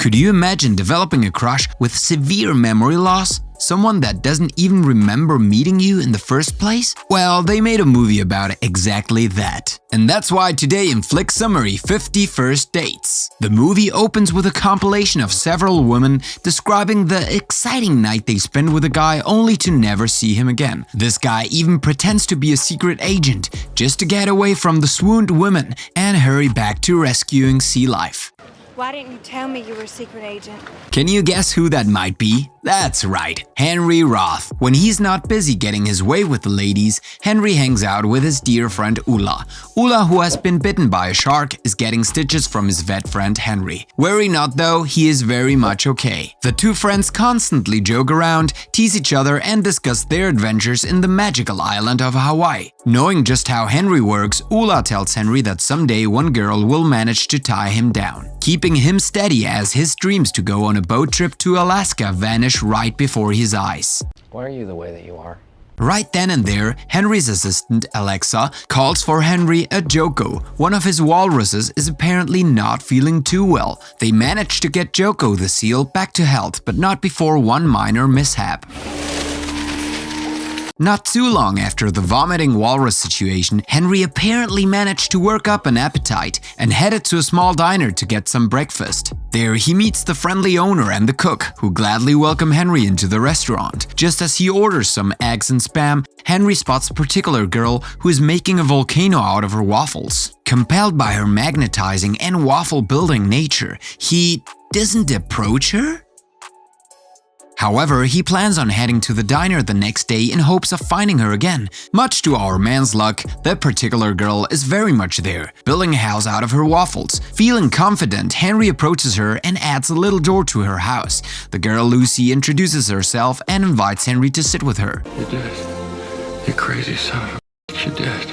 Could you imagine developing a crush with severe memory loss? Someone that doesn't even remember meeting you in the first place? Well, they made a movie about exactly that. And that's why today in Flick Summary 50 First Dates. The movie opens with a compilation of several women describing the exciting night they spend with a guy only to never see him again. This guy even pretends to be a secret agent just to get away from the swooned women and hurry back to rescuing sea life. Why didn't you tell me you were a secret agent? Can you guess who that might be? That's right, Henry Roth. When he's not busy getting his way with the ladies, Henry hangs out with his dear friend Ulla. Ulla, who has been bitten by a shark, is getting stitches from his vet friend Henry. Worry not though, he is very much okay. The two friends constantly joke around, tease each other and discuss their adventures in the magical island of Hawaii. Knowing just how Henry works, Ulla tells Henry that someday one girl will manage to tie him down, keeping him steady as his dreams to go on a boat trip to Alaska vanish right before his eyes. Why are you the way that you are? Right then and there, Henry's assistant, Alexa, calls for Henry a Joko. One of his walruses is apparently not feeling too well. They manage to get Joko the seal back to health, but not before one minor mishap. Not too long after the vomiting walrus situation, Henry apparently managed to work up an appetite and headed to a small diner to get some breakfast. There he meets the friendly owner and the cook, who gladly welcome Henry into the restaurant. Just as he orders some eggs and spam, Henry spots a particular girl who is making a volcano out of her waffles. Compelled by her magnetizing and waffle-building nature, he doesn't approach her? However, he plans on heading to the diner the next day in hopes of finding her again. Much to our man's luck, that particular girl is very much there, building a house out of her waffles. Feeling confident, Henry approaches her and adds a little door to her house. The girl Lucy introduces herself and invites Henry to sit with her. You're dead. You crazy son of a bitch, you're dead.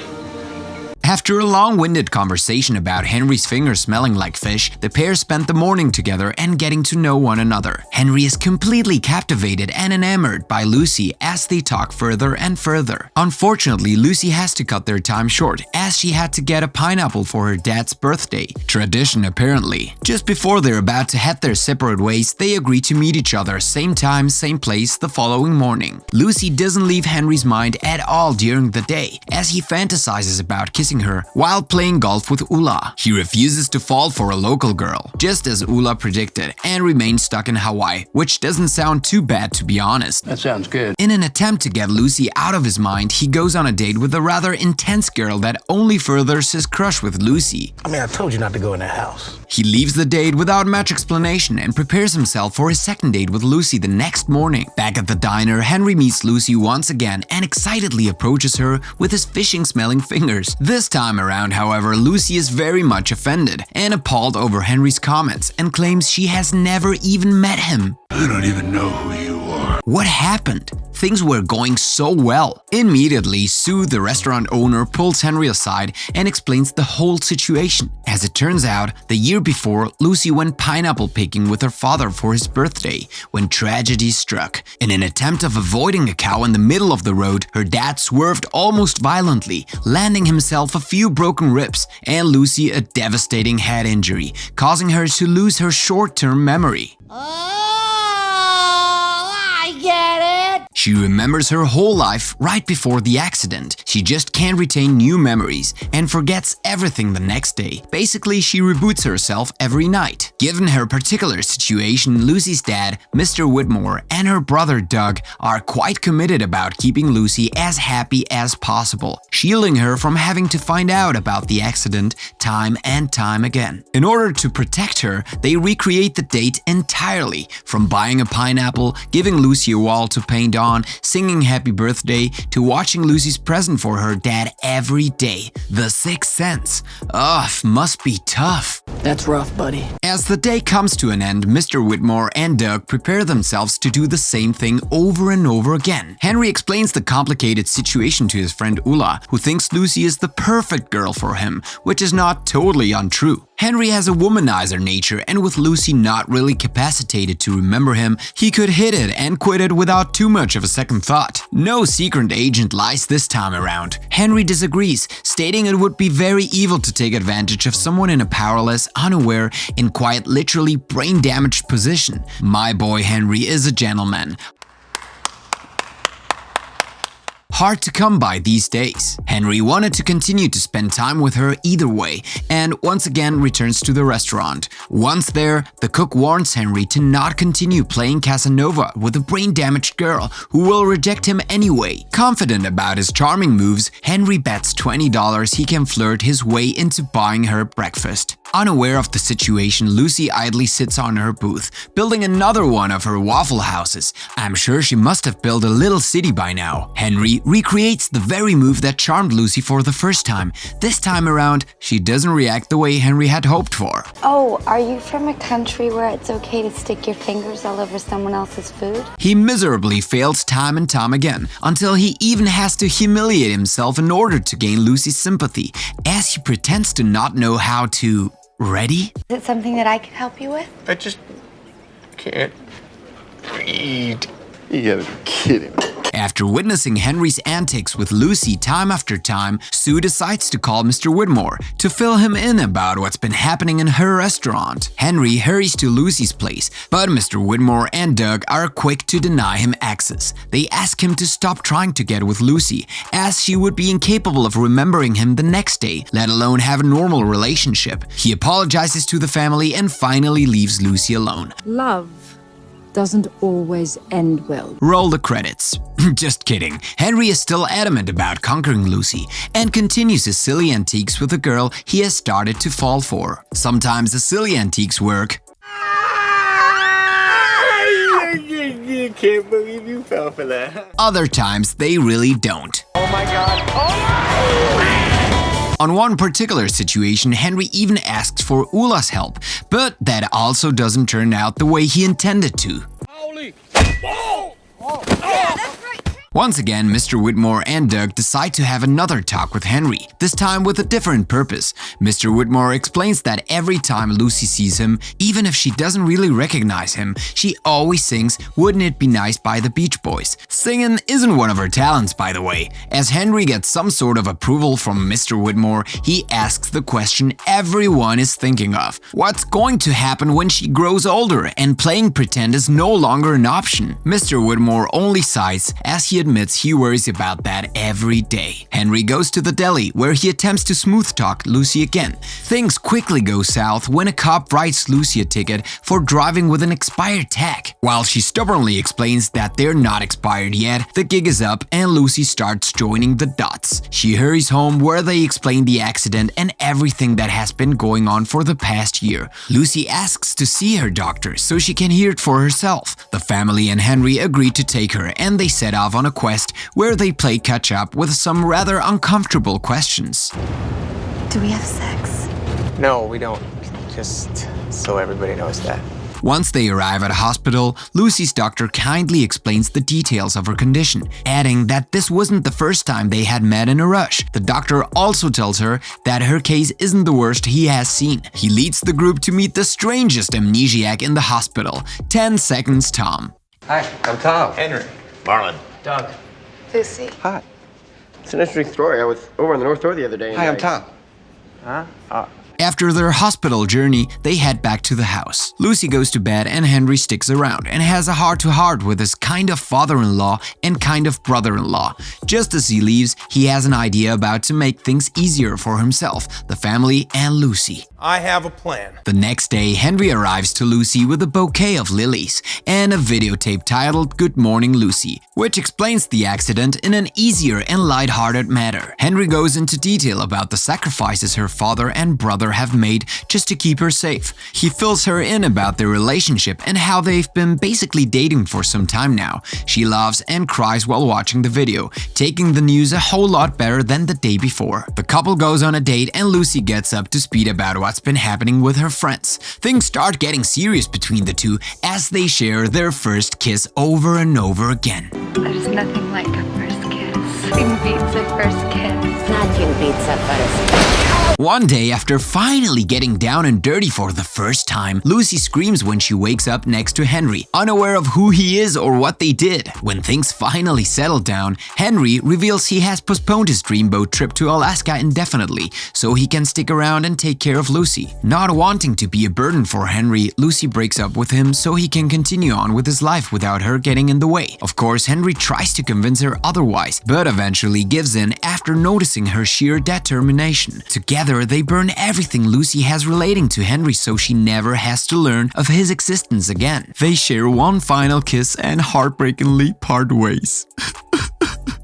After a long-winded conversation about Henry's fingers smelling like fish, the pair spent the morning together and getting to know one another. Henry is completely captivated and enamored by Lucy as they talk further and further. Unfortunately, Lucy has to cut their time short as she had to get a pineapple for her dad's birthday. Tradition apparently. Just before they're about to head their separate ways, they agree to meet each other same time, same place the following morning. Lucy doesn't leave Henry's mind at all during the day as he fantasizes about kissing her while playing golf with Ulla. He refuses to fall for a local girl, just as Ulla predicted, and remains stuck in Hawaii, which doesn't sound too bad to be honest. That sounds good. In an attempt to get Lucy out of his mind, he goes on a date with a rather intense girl that only furthers his crush with Lucy. I told you not to go in that house. He leaves the date without much explanation and prepares himself for his second date with Lucy the next morning. Back at the diner, Henry meets Lucy once again and excitedly approaches her with his fishing-smelling fingers. This time around, however, Lucy is very much offended and appalled over Henry's comments and claims she has never even met him. I don't even know who you are. What happened? Things were going so well. Immediately, Sue, the restaurant owner, pulls Henry aside and explains the whole situation. As it turns out, the year before, Lucy went pineapple picking with her father for his birthday when tragedy struck. In an attempt of avoiding a cow in the middle of the road, her dad swerved almost violently, landing himself a few broken ribs and Lucy a devastating head injury, causing her to lose her short-term memory. She remembers her whole life right before the accident. She just can't retain new memories and forgets everything the next day. Basically, she reboots herself every night. Given her particular situation, Lucy's dad, Mr. Whitmore, and her brother Doug are quite committed about keeping Lucy as happy as possible, shielding her from having to find out about the accident time and time again. In order to protect her, they recreate the date entirely, from buying a pineapple, giving Lucy a wall to paint on, singing happy birthday, to watching Lucy's present for her dad every day. The Sixth Sense. Ugh, must be tough. That's rough, buddy. As the day comes to an end, Mr. Whitmore and Doug prepare themselves to do the same thing over and over again. Henry explains the complicated situation to his friend Ulla, who thinks Lucy is the perfect girl for him, which is not totally untrue. Henry has a womanizer nature, and with Lucy not really capacitated to remember him, he could hit it and quit it without too much of a second thought. No secret agent lies this time around. around. Henry disagrees, stating it would be very evil to take advantage of someone in a powerless, unaware, and quite literally brain-damaged position. My boy Henry is a gentleman. Hard to come by these days. Henry wanted to continue to spend time with her either way, and once again returns to the restaurant. Once there, the cook warns Henry to not continue playing Casanova with a brain-damaged girl who will reject him anyway. Confident about his charming moves, Henry bets $20 he can flirt his way into buying her breakfast. Unaware of the situation, Lucy idly sits on her booth, building another one of her waffle houses. I'm sure she must have built a little city by now. Henry recreates the very move that charmed Lucy for the first time. This time around, she doesn't react the way Henry had hoped for. Oh, are you from a country where it's okay to stick your fingers all over someone else's food? He miserably fails time and time again, until he even has to humiliate himself in order to gain Lucy's sympathy, as he pretends to not know how to… Ready? Is it something that I can help you with? I just can't read. You gotta be kidding me. After witnessing Henry's antics with Lucy time after time, Sue decides to call Mr. Whitmore to fill him in about what's been happening in her restaurant. Henry hurries to Lucy's place, but Mr. Whitmore and Doug are quick to deny him access. They ask him to stop trying to get with Lucy, as she would be incapable of remembering him the next day, let alone have a normal relationship. He apologizes to the family and finally leaves Lucy alone. Love doesn't always end well. Roll the credits. Just kidding. Henry is still adamant about conquering Lucy and continues his silly antiques with a girl he has started to fall for. Sometimes the silly antiques work. You can't believe you fell for that. Other times they really don't. Oh my god. Oh! On one particular situation, Henry even asks for Ula's help, but that also doesn't turn out the way he intended to. Holy! Whoa! Yeah, that's right. Once again, Mr. Whitmore and Doug decide to have another talk with Henry, this time with a different purpose. Mr. Whitmore explains that every time Lucy sees him, even if she doesn't really recognize him, she always sings "Wouldn't It Be Nice" by the Beach Boys. Singing isn't one of her talents, by the way. As Henry gets some sort of approval from Mr. Whitmore, he asks the question everyone is thinking of. What's going to happen when she grows older and playing pretend is no longer an option? Mr. Whitmore only sighs as he admits he worries about that every day. Henry goes to the deli where he attempts to smooth talk Lucy again. Things quickly go south when a cop writes Lucy a ticket for driving with an expired tag. While she stubbornly explains that they're not expired yet, the gig is up and Lucy starts joining the dots. She hurries home where they explain the accident and everything that has been going on for the past year. Lucy asks to see her doctor so she can hear it for herself. The family and Henry agree to take her and they set off on a quest where they play catch-up with some rather uncomfortable questions. Do we have sex? No, we don't. Just so everybody knows that. Once they arrive at a hospital, Lucy's doctor kindly explains the details of her condition, adding that this wasn't the first time they had met in a rush. The doctor also tells her that her case isn't the worst he has seen. He leads the group to meet the strangest amnesiac in the hospital. 10 seconds, Tom. Hi, I'm Tom. Henry. Marlon. Doug. Lucy. Hi. It's an interesting story. I was over on the North Shore the other day. And Hi, I'm Tom. Huh? After their hospital journey, they head back to the house. Lucy goes to bed and Henry sticks around and has a heart-to-heart with his kind of father-in-law and kind of brother-in-law. Just as he leaves, he has an idea about to make things easier for himself, the family, and Lucy. I have a plan. The next day, Henry arrives to Lucy with a bouquet of lilies and a videotape titled "Good Morning, Lucy," which explains the accident in an easier and lighthearted manner. Henry goes into detail about the sacrifices her father and brother have made just to keep her safe. He fills her in about their relationship and how they've been basically dating for some time now. She laughs and cries while watching the video, taking the news a whole lot better than the day before. The couple goes on a date and Lucy gets up to speed about what's been happening with her friends. Things start getting serious between the two as they share their first kiss over and over again. There's nothing like a first kiss. Nothing beats a first kiss. Nothing beats a first. One day, after finally getting down and dirty for the first time, Lucy screams when she wakes up next to Henry, unaware of who he is or what they did. When things finally settle down, Henry reveals he has postponed his dreamboat trip to Alaska indefinitely, so he can stick around and take care of Lucy. Not wanting to be a burden for Henry, Lucy breaks up with him so he can continue on with his life without her getting in the way. Of course, Henry tries to convince her otherwise, but eventually gives in after noticing her sheer determination. Together, they burn everything Lucy has relating to Henry so she never has to learn of his existence again. They share one final kiss and heartbreakingly part ways.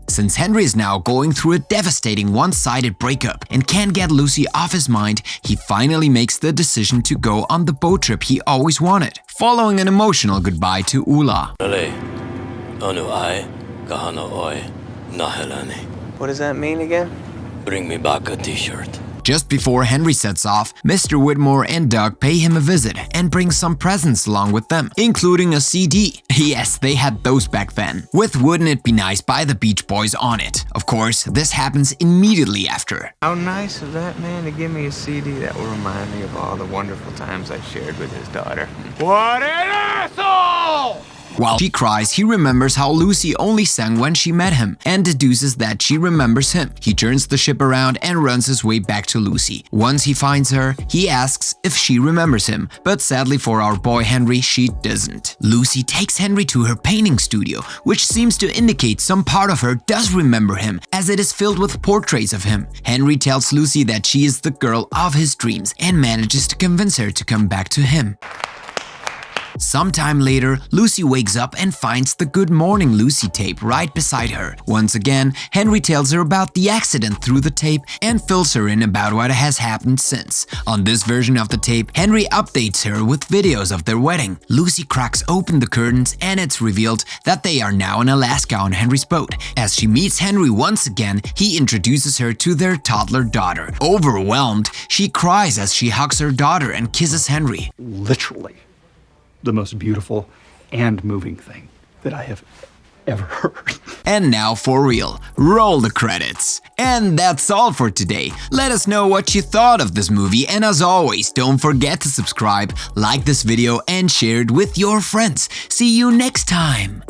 Since Henry is now going through a devastating one-sided breakup and can't get Lucy off his mind, he finally makes the decision to go on the boat trip he always wanted, following an emotional goodbye to Ula. What does that mean again? Bring me back a t-shirt. Just before Henry sets off, Mr. Whitmore and Doug pay him a visit and bring some presents along with them, including a CD. Yes, they had those back then, with Wouldn't It Be Nice by the Beach Boys on it. Of course, this happens immediately after. How nice of that man to give me a CD that will remind me of all the wonderful times I shared with his daughter. What an asshole! While she cries, he remembers how Lucy only sang when she met him and deduces that she remembers him. He turns the ship around and runs his way back to Lucy. Once he finds her, he asks if she remembers him, but sadly for our boy Henry, she doesn't. Lucy takes Henry to her painting studio, which seems to indicate some part of her does remember him, as it is filled with portraits of him. Henry tells Lucy that she is the girl of his dreams and manages to convince her to come back to him. Sometime later, Lucy wakes up and finds the Good Morning Lucy tape right beside her. Once again, Henry tells her about the accident through the tape and fills her in about what has happened since. On this version of the tape, Henry updates her with videos of their wedding. Lucy cracks open the curtains and it's revealed that they are now in Alaska on Henry's boat. As she meets Henry once again, he introduces her to their toddler daughter. Overwhelmed, she cries as she hugs her daughter and kisses Henry. Literally the most beautiful and moving thing that I have ever heard. And now for real, roll the credits. And that's all for today. Let us know what you thought of this movie, and as always, don't forget to subscribe, like this video and share it with your friends. See you next time.